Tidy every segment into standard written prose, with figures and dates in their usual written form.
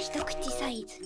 一口サイズ。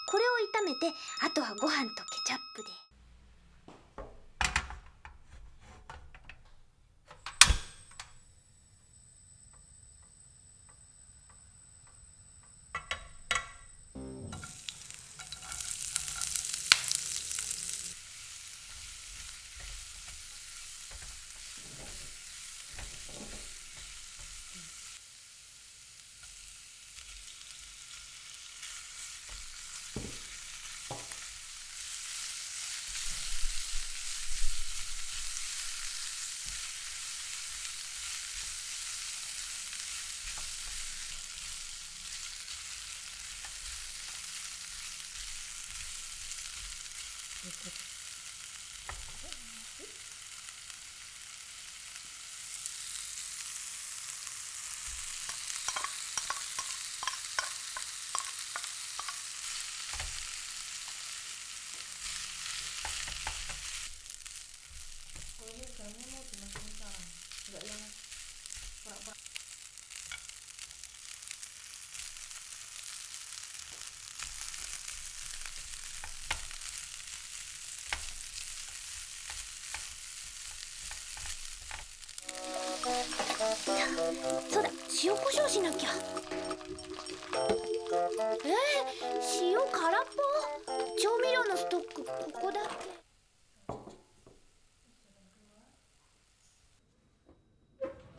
これを炒めて、あとはご飯とケチャップで。そうだ、塩コショウしなきゃ。塩空っぽ。調味料のストックここだ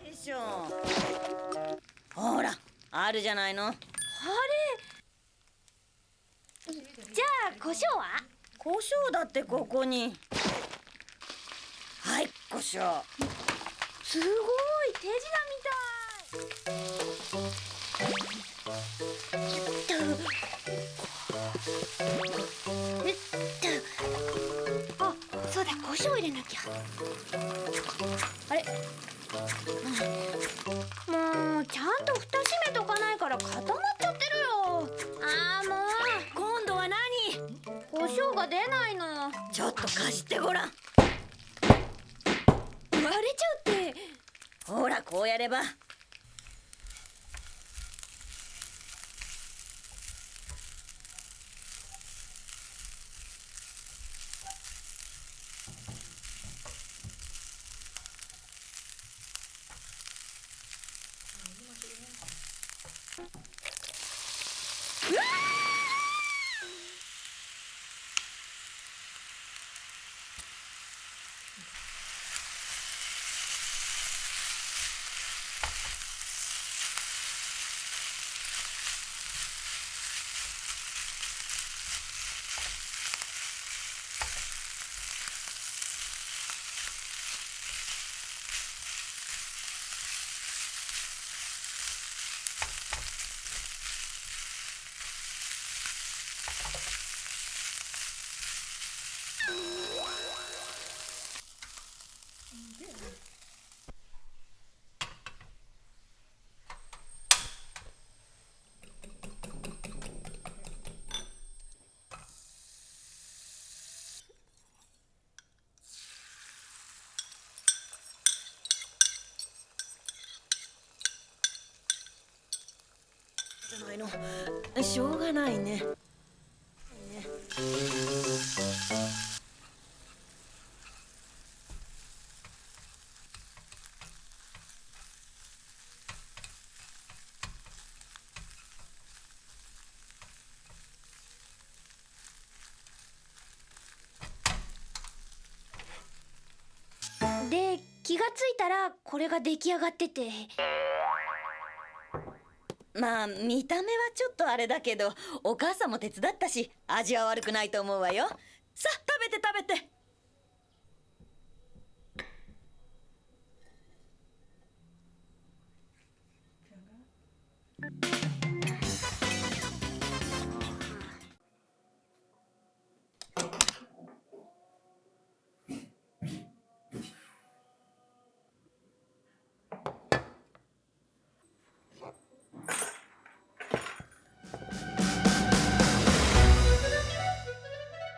け。でしょ。ほら、あるじゃないの。あれ。じゃあコショウは？胡椒だってここに。はい、胡椒。すごい、手品みたい。あ、そうだ、胡椒入れなきゃ。あれ、もうちゃんと蓋閉めとかないから固まっちゃってるよ。あーもう、今度は何？胡椒が出ないの。ちょっと貸してごらん。割れちゃうって。ほら、こうやれば。じゃないの。しょうがないね。気がついたらこれが出来上がってて。まあ見た目はちょっとあれだけど、お母さんも手伝ったし味は悪くないと思うわよ。さあ食べて食べて。